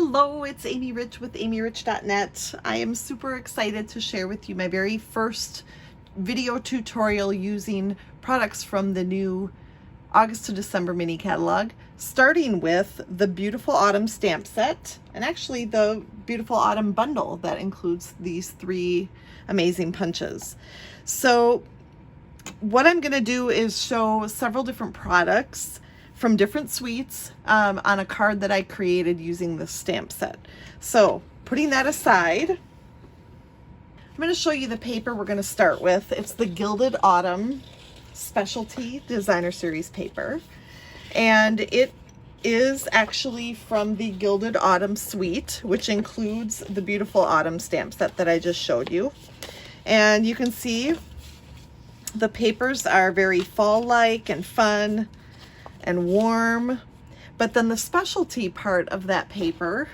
Hello, it's Amy Rich with amyrich.net. I am super excited to share with you my very first video tutorial using products from the new August to December mini catalog, starting with the Beautiful Autumn stamp set and actually the Beautiful Autumn bundle that includes these 3 amazing punches. So what I'm going to do is show several different products from different suites on a card that I created using this stamp set. So putting that aside, I'm going to show you the paper we're going to start with. It's the Gilded Autumn Specialty Designer Series paper, and it is actually from the Gilded Autumn suite, which includes the Beautiful Autumn stamp set that I just showed you. And you can see the papers are very fall-like and fun and warm, but then the specialty part of that paper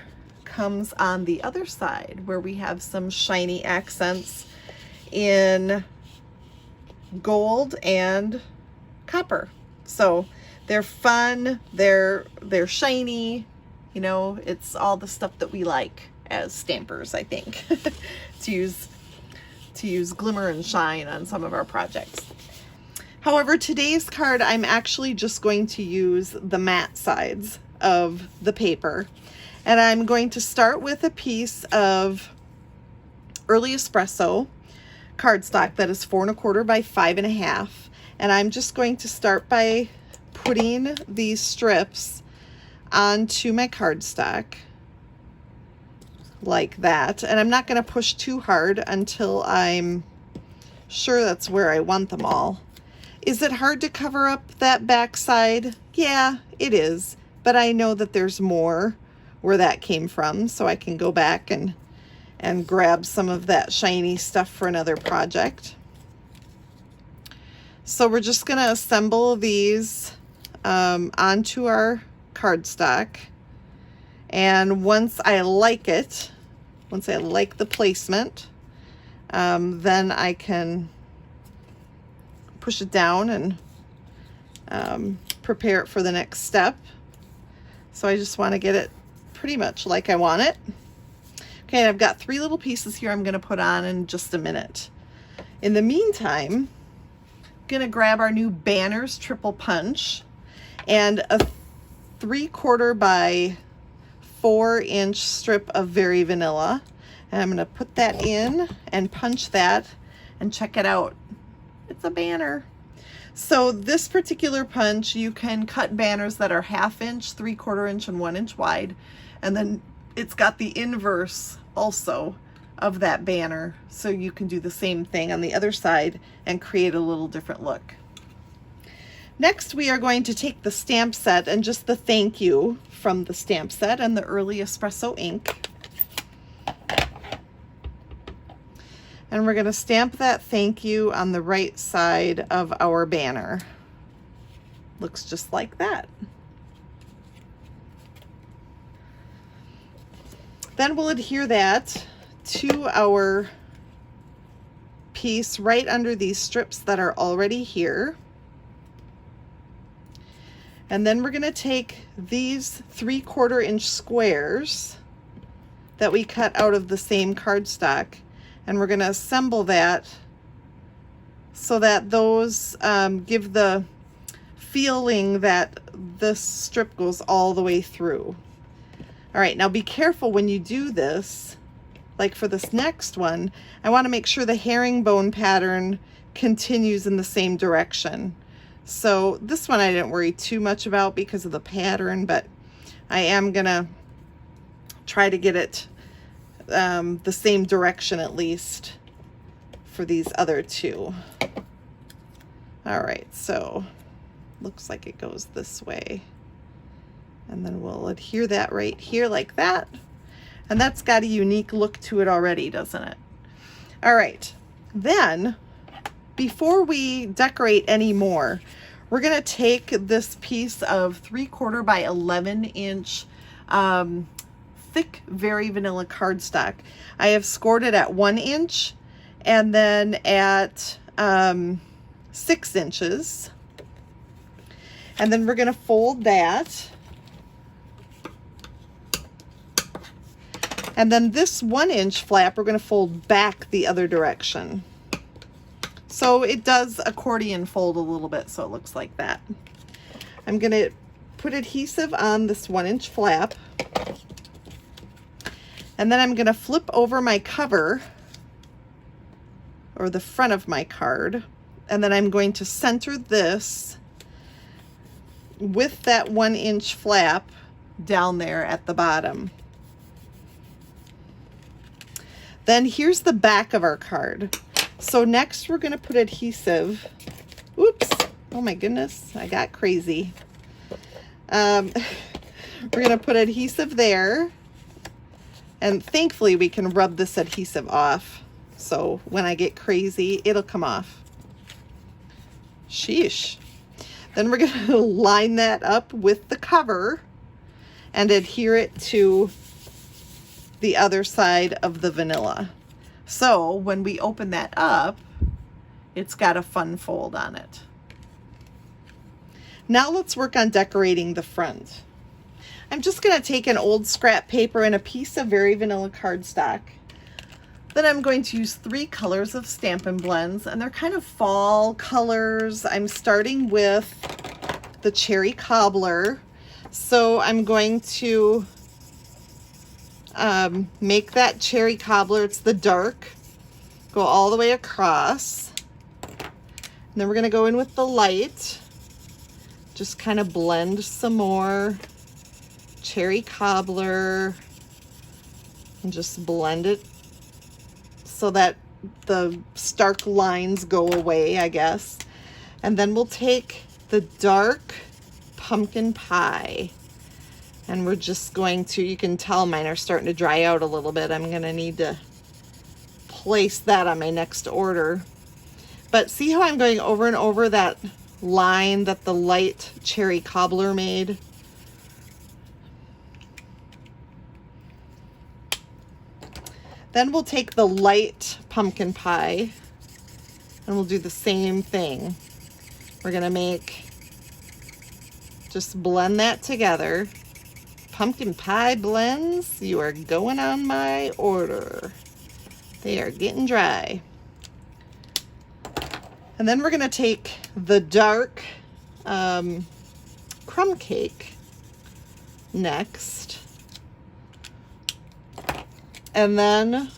comes on the other side where we have some shiny accents in gold and copper. So they're fun, they're shiny, you know, it's all the stuff that we like as stampers, I think, to use glimmer and shine on some of our projects. However, today's card, I'm actually just going to use the matte sides of the paper. And I'm going to start with a piece of Early Espresso cardstock that is 4 1/4 by 5 1/2. And I'm just going to start by putting these strips onto my cardstock like that. And I'm not going to push too hard until I'm sure that's where I want them all. Is it hard to cover up that back side? Yeah, it is, but I know that there's more where that came from, so I can go back and grab some of that shiny stuff for another project. So we're just going to assemble these onto our cardstock, and once I like the placement, then I can push it down and prepare it for the next step. So I just want to get it pretty much like I want it. Okay, I've got 3 little pieces here I'm going to put on in just a minute. In the meantime, I'm going to grab our new Banners Triple Punch and a 3/4 by 4 inch strip of Very Vanilla. And I'm going to put that in and punch that and check it out. It's a banner. So this particular punch, you can cut banners that are 1/2 inch, 3/4 inch, and 1 inch wide. And then it's got the inverse also of that banner. So you can do the same thing on the other side and create a little different look. Next, we are going to take the stamp set and just the thank you from the stamp set and the Early Espresso ink. And we're going to stamp that thank you on the right side of our banner. Looks just like that. Then we'll adhere that to our piece right under these strips that are already here. And then we're going to take these 3/4 inch squares that we cut out of the same cardstock, and we're going to assemble that so that those give the feeling that this strip goes all the way through. All right, now be careful when you do this. Like for this next one, I want to make sure the herringbone pattern continues in the same direction. So this one I didn't worry too much about because of the pattern, but I am going to try to get it the same direction at least for these other 2. All right, so looks like it goes this way, and then we'll adhere that right here like that, and that's got a unique look to it already, doesn't it? All right, then before we decorate any more, we're going to take this piece of 3/4 by 11 inch thick Very Vanilla cardstock. I have scored it at 1 inch and then at 6 inches. And then we're going to fold that And then this 1-inch flap, we're going to fold back the other direction. So it does accordion fold a little bit, so it looks like that. I'm going to put adhesive on this 1-inch flap. And then I'm going to flip over my cover, or the front of my card. And then I'm going to center this with that 1-inch flap down there at the bottom. Then here's the back of our card. So next we're going to put adhesive. Oops. Oh my goodness. I got crazy. We're going to put adhesive there. And thankfully we can rub this adhesive off. So when I get crazy, it'll come off. Sheesh. Then we're going to line that up with the cover and adhere it to the other side of the vanilla. So when we open that up, it's got a fun fold on it. Now let's work on decorating the front. I'm just going to take an old scrap paper and a piece of very vanilla cardstock. Then I'm going to use 3 colors of Stampin Blends, and they're kind of fall colors. I'm starting with the Cherry Cobbler. So I'm going to make that Cherry Cobbler. It's the dark. Go all the way across. And then we're going to go in with the light. Just kind of blend some more Cherry Cobbler and just blend it so that the stark lines go away, I guess. And then we'll take the dark pumpkin pie, and we're just going to, you can tell mine are starting to dry out a little bit. I'm going to need to place that on my next order. But see how I'm going over and over that line that the light Cherry Cobbler made? Then we'll take the light pumpkin pie and we'll do the same thing. We're going to just blend that together. Pumpkin pie blends, you are going on my order. They are getting dry. And then we're going to take the dark crumb cake next. And then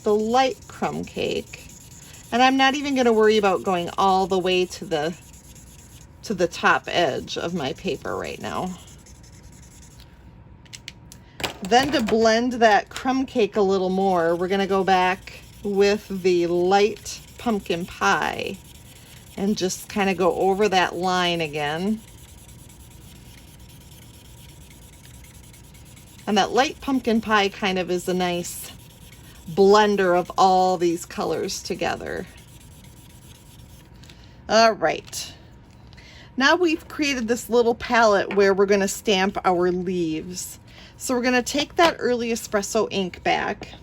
the light crumb cake. And I'm not even going to worry about going all the way to the top edge of my paper right now. Then to blend that crumb cake a little more, we're going to go back with the light pumpkin pie and just kind of go over that line again. And that light pumpkin pie kind of is a nice blender of all these colors together. All right. Now we've created this little palette where we're going to stamp our leaves. So we're going to take that early espresso ink back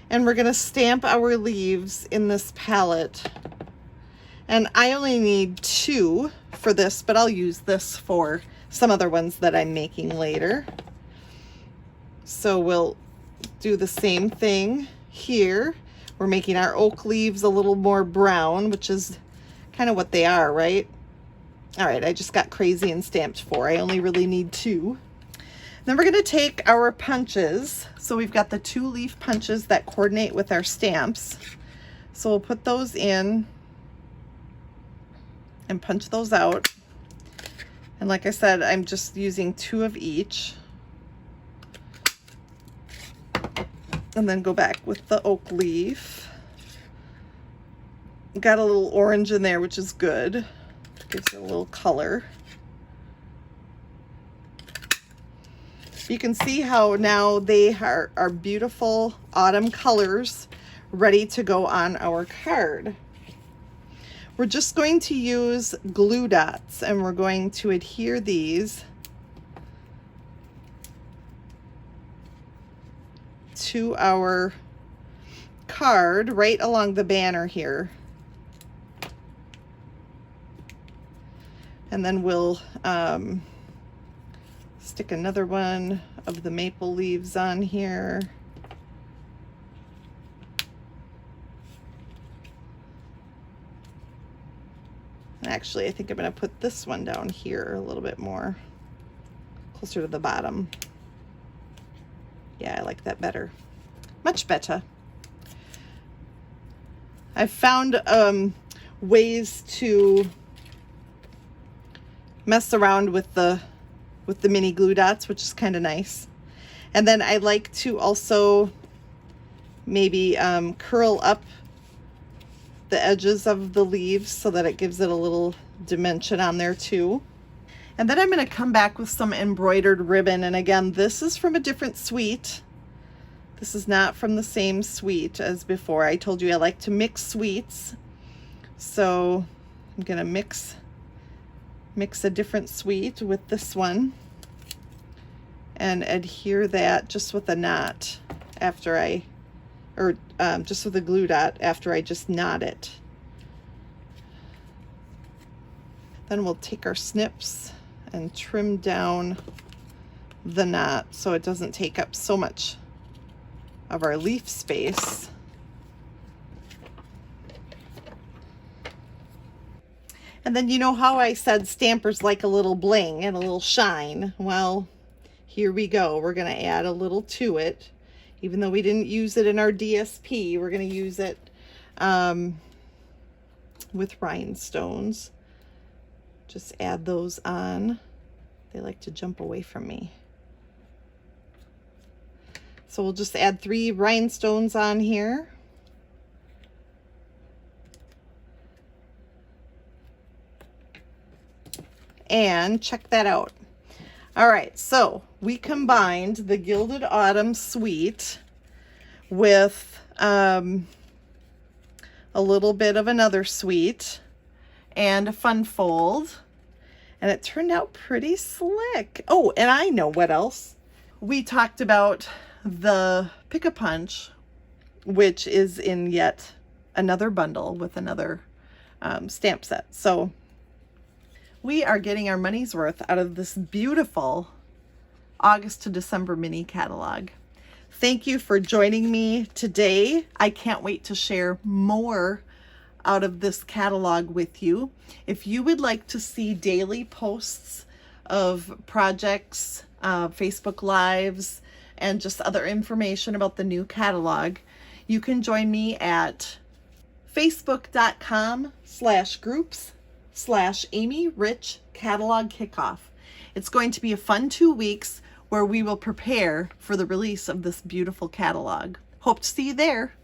and we're going to stamp our leaves in this palette. And I only need 2 for this, but I'll use this for some other ones that I'm making later. So we'll do the same thing here. We're making our oak leaves a little more brown, which is kind of what they are, right? All right, I just got crazy and stamped 4. I only really need 2. Then we're going to take our punches. So we've got the 2 leaf punches that coordinate with our stamps. So we'll put those in and punch those out. And like I said, I'm just using 2 of each. And then go back with the oak leaf. Got a little orange in there, which is good. Gives it a little color. You can see how now they are beautiful autumn colors ready to go on our card. We're just going to use glue dots and we're going to adhere these to our card right along the banner here. And then we'll stick another one of the maple leaves on here. Actually, I think I'm going to put this one down here a little bit more, closer to the bottom. Yeah, I like that better. Much better. I've found ways to mess around with the mini glue dots, which is kind of nice. And then I like to also maybe curl up the edges of the leaves so that it gives it a little dimension on there too. And then I'm going to come back with some embroidered ribbon. And again, this is from a different suite. This is not from the same suite as before. I told you I like to mix suites. So I'm going to mix a different suite with this one and adhere that just with a knot after I, or just with a glue dot after I just knot it. Then we'll take our snips and trim down the knot so it doesn't take up so much of our leaf space. And then you know how I said stampers like a little bling and a little shine? Well, here we go. We're going to add a little to it. Even though we didn't use it in our DSP, we're going to use it with rhinestones. Just add those on. They like to jump away from me. So we'll just add 3 rhinestones on here. And check that out. All right, so we combined the Gilded Autumn Suite with a little bit of another suite and a fun fold, and it turned out pretty slick. Oh, and I know what else. We talked about the Pick-a-Punch, which is in yet another bundle with another stamp set. So we are getting our money's worth out of this beautiful August to December mini catalog. Thank you for joining me today. I can't wait to share more out of this catalog with you. If you would like to see daily posts of projects, Facebook Lives, and just other information about the new catalog, you can join me at facebook.com/groups/Amy Rich Catalog Kickoff. It's going to be a fun 2 weeks where we will prepare for the release of this beautiful catalog. Hope to see you there.